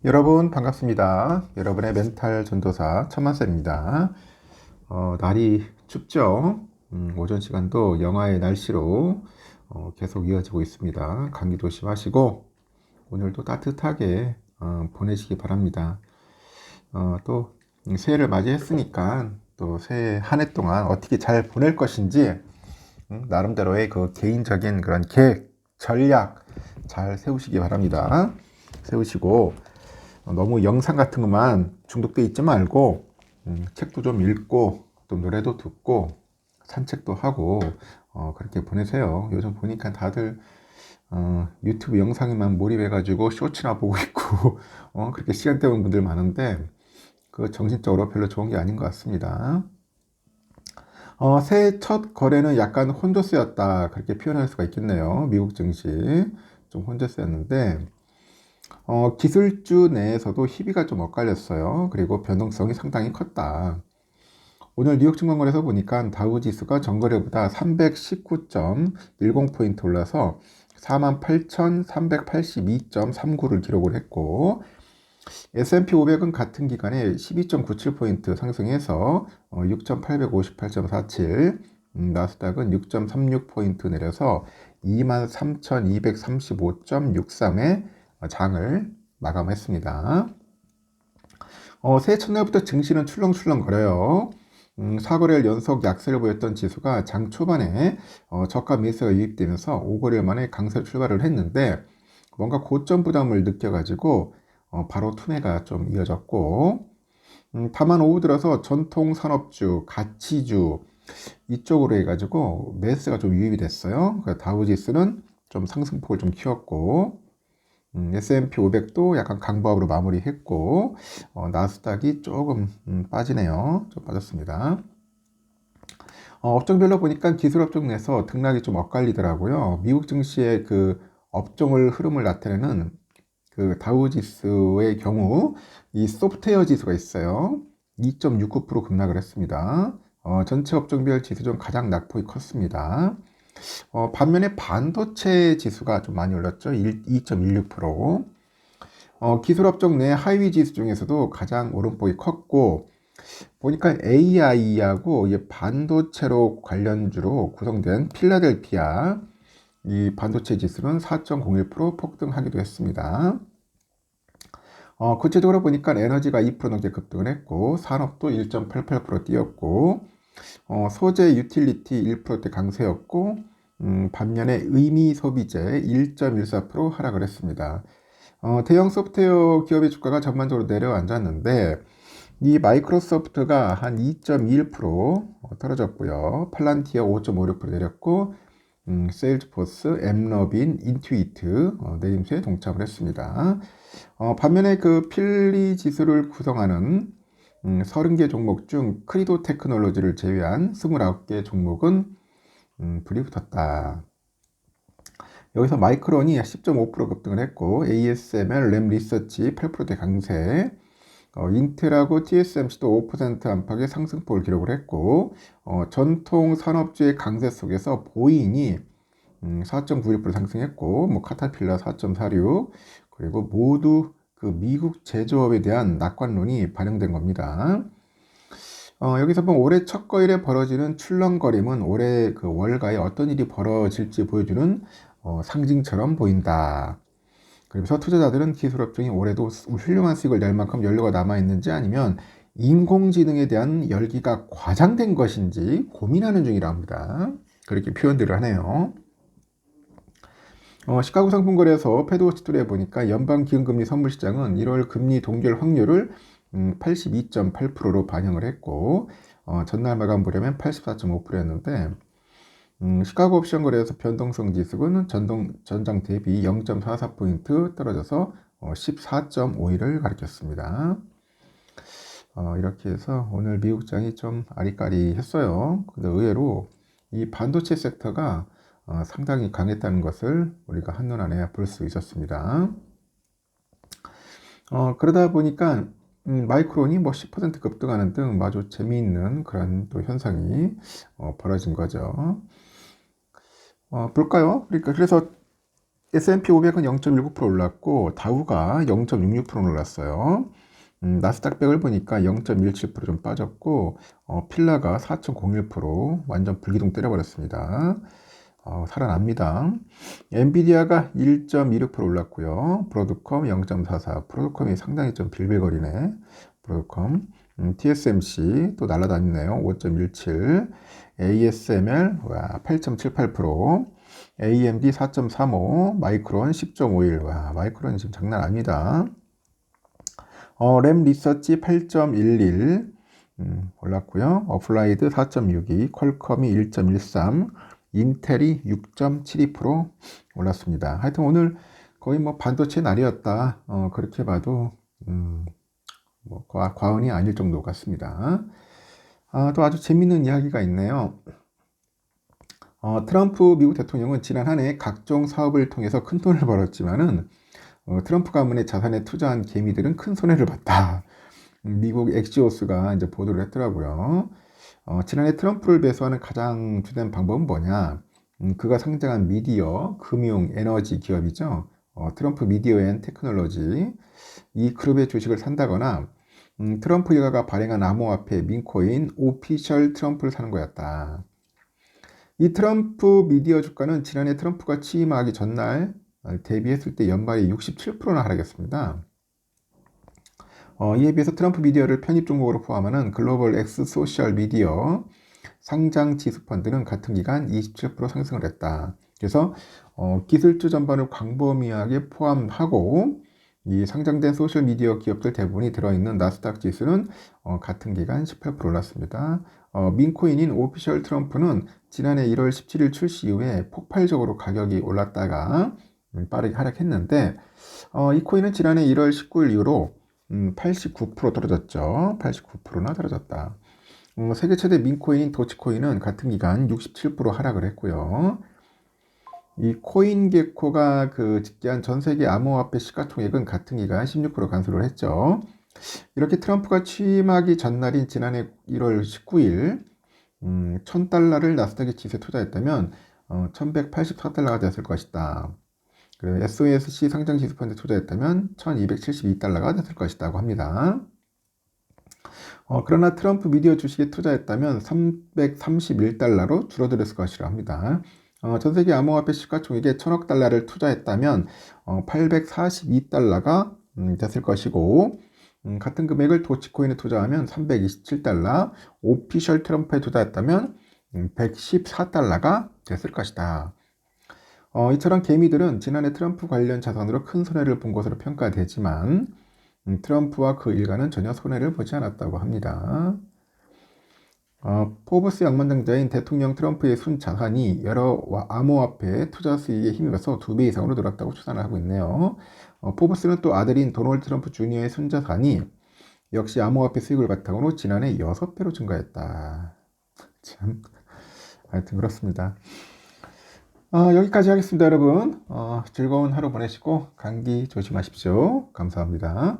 여러분 반갑습니다. 여러분의 멘탈 전도사 천만쌤입니다. 날이 춥죠? 오전 시간도 영하의 날씨로 계속 이어지고 있습니다. 감기 조심하시고 오늘도 따뜻하게 보내시기 바랍니다. 또 새해를 맞이했으니까 또 새해 한 해 동안 어떻게 잘 보낼 것인지 나름대로의 그 개인적인 그런 계획, 전략 잘 세우시기 바랍니다. 세우시고 너무 영상 같은 것만 중독돼 있지 말고 책도 좀 읽고 또 노래도 듣고 산책도 하고 그렇게 보내세요. 요즘 보니까 다들 유튜브 영상에만 몰입해가지고 쇼츠나 보고 있고 그렇게 시간 때우는 분들 많은데 그 정신적으로 별로 좋은 게 아닌 것 같습니다. 새해 첫 거래는 약간 혼조세였다 그렇게 표현할 수가 있겠네요. 미국 증시 좀 혼조세였는데 기술주 내에서도 희비가 좀 엇갈렸어요. 그리고 변동성이 상당히 컸다. 오늘 뉴욕 증권거래소 보니까 다우지수가 전거래보다 319.10포인트 올라서 48,382.39를 기록을 했고 S&P 500은 같은 기간에 12.97포인트 상승해서 6,858.47, 나스닥은 6.36포인트 내려서 23,235.63에 장을 마감했습니다. 새해 첫날부터 증시는 출렁출렁 거려요. 4거래일 연속 약세를 보였던 지수가 장 초반에 저가 매수가 유입되면서 5거래일 만에 강세 출발을 했는데 뭔가 고점 부담을 느껴가지고 바로 투매가 좀 이어졌고 다만 오후 들어서 전통 산업주, 가치주 이쪽으로 해가지고 매수가 좀 유입이 됐어요. 다우지수는 좀 상승폭을 좀 키웠고 S&P 500도 약간 강보합으로 마무리했고 나스닥이 조금 빠지네요. 좀 빠졌습니다. 업종별로 보니까 기술업종 내에서 등락이 좀 엇갈리더라고요. 미국 증시의 그 업종을 흐름을 나타내는 그 다우지수의 경우 이 소프트웨어 지수가 있어요. 2.69% 급락을 했습니다. 전체 업종별 지수 중 가장 낙폭이 컸습니다. 반면에 반도체 지수가 좀 많이 올랐죠. 2.16%. 기술업종 내 하위 지수 중에서도 가장 오름폭이 컸고, 보니까 AI하고 반도체로 관련주로 구성된 필라델피아, 이 반도체 지수는 4.01% 폭등하기도 했습니다. 구체적으로 보니까 에너지가 2% 넘게 급등을 했고, 산업도 1.88% 뛰었고, 소재 유틸리티 1%대 강세였고, 반면에 의미 소비재 1.14% 하락을 했습니다. 대형 소프트웨어 기업의 주가가 전반적으로 내려앉았는데, 이 마이크로소프트가 한 2.21% 떨어졌고요. 팔란티어 5.56% 내렸고, 세일즈포스, 엠러빈, 인투이트 내림수에 동참을 했습니다. 반면에 그 필리 지수를 구성하는 30개 종목 중 크리도 테크놀로지를 제외한 29개 종목은 불이 붙었다. 여기서 마이크론이 10.5% 급등을 했고 ASML, 램 리서치 8%대 강세, 인텔하고 TSMC도 5% 안팎의 상승폭을 기록을 했고 전통 산업주의 강세 속에서 보잉이 4.91% 상승했고 뭐 카타필라 4.46 그리고 모두 그 미국 제조업에 대한 낙관론이 반영된 겁니다. 여기서 보면 올해 첫 거일에 벌어지는 출렁거림은 올해 그 월가에 어떤 일이 벌어질지 보여주는 상징처럼 보인다. 그래서 투자자들은 기술업종이 올해도 훌륭한 수익을 낼 만큼 연료가 남아있는지 아니면 인공지능에 대한 열기가 과장된 것인지 고민하는 중이라 합니다. 그렇게 표현들을 하네요. 시카고 상품거래소 패드워치툴에 보니까 연방기금금리 선물시장은 1월 금리 동결 확률을 82.8%로 반영을 했고 전날 마감 보려면 84.5%였는데 시카고 옵션 거래소 변동성 지수는 전장 대비 0.44포인트 떨어져서 14.51을 가리켰습니다. 이렇게 해서 오늘 미국장이 좀 아리까리했어요. 근데 의외로 이 반도체 섹터가 상당히 강했다는 것을 우리가 한눈안에 볼 수 있었습니다. 그러다 보니까 마이크론이 뭐 10% 급등하는 등 아주 재미있는 그런 또 현상이 벌어진 거죠. 볼까요? 그러니까 그래서 S&P 500은 0.19% 올랐고 다우가 0.66% 올랐어요. 나스닥 100을 보니까 0.17%좀 빠졌고 필라가 4.01% 완전 불기둥 때려버렸습니다. 살아납니다. 엔비디아가 1.26% 올랐고요. 브로드컴 0.44, 브로드컴이 상당히 좀 빌빌거리네. 브로드컴. TSMC 또 날아다니네요. 5.17, ASML 8.78%, AMD 4.35, 마이크론 10.51. 와, 마이크론 지금 장난 아닙니다. 램 리서치 8.11 올랐고요. 어플라이드 4.62, 퀄컴이 1.13, 인텔이 6.72% 올랐습니다. 하여튼 오늘 거의 뭐 반도체 날이었다. 그렇게 봐도 뭐 과언이 아닐 정도 같습니다. 또 아주 재밌는 이야기가 있네요. 트럼프 미국 대통령은 지난 한 해 각종 사업을 통해서 큰 돈을 벌었지만은 트럼프 가문의 자산에 투자한 개미들은 큰 손해를 봤다. 미국 엑시오스가 이제 보도를 했더라고요. 지난해 트럼프를 배수하는 가장 주된 방법은 뭐냐? 그가 상장한 미디어, 금융, 에너지 기업이죠. 트럼프 미디어 앤 테크놀로지. 이 그룹의 주식을 산다거나, 트럼프 일가가 발행한 암호화폐 민코인 오피셜 트럼프를 사는 거였다. 이 트럼프 미디어 주가는 지난해 트럼프가 취임하기 전날 대비했을 때 연말에 67%나 하락했습니다. 이에 비해서 트럼프 미디어를 편입 종목으로 포함하는 글로벌 엑스 소셜 미디어 상장 지수 펀드는 같은 기간 27% 상승을 했다. 그래서 기술주 전반을 광범위하게 포함하고 이 상장된 소셜 미디어 기업들 대부분이 들어있는 나스닥 지수는 같은 기간 18% 올랐습니다. 민코인인 오피셜 트럼프는 지난해 1월 17일 출시 이후에 폭발적으로 가격이 올랐다가 빠르게 하락했는데 이 코인은 지난해 1월 19일 이후로 89% 떨어졌죠. 89%나 떨어졌다. 세계 최대 민코인인 도치코인은 같은 기간 67% 하락을 했고요. 이 코인게코가 집계한 전 세계 암호화폐 시가총액은 같은 기간 16% 감소를 했죠. 이렇게 트럼프가 취임하기 전날인 지난해 1월 19일 1000달러를 나스닥의 지수에 투자했다면 1184달러가 됐을 것이다. SOSC 상장 지수 펀드에 투자했다면 1272달러가 됐을 것이라고 합니다. 그러나 트럼프 미디어 주식에 투자했다면 331달러로 줄어들었을 것이라 합니다. 전 세계 암호화폐 시가총액에 1000억 달러를 투자했다면 842달러가 됐을 것이고 같은 금액을 도치코인에 투자하면 327달러, 오피셜 트럼프에 투자했다면 114달러가 됐을 것이다. 이처럼 개미들은 지난해 트럼프 관련 자산으로 큰 손해를 본 것으로 평가되지만 트럼프와 그 일가는 전혀 손해를 보지 않았다고 합니다. 포브스 양만장자인 대통령 트럼프의 순 자산이 여러 암호화폐 투자 수익에 힘입어서 2배 이상으로 늘었다고 추산을 하고 있네요. 포브스는 또 아들인 도널드 트럼프 주니어의 순 자산이 역시 암호화폐 수익을 바탕으로 지난해 6배로 증가했다. 참, 하여튼 그렇습니다. 여기까지 하겠습니다, 여러분. 즐거운 하루 보내시고 감기 조심하십시오. 감사합니다.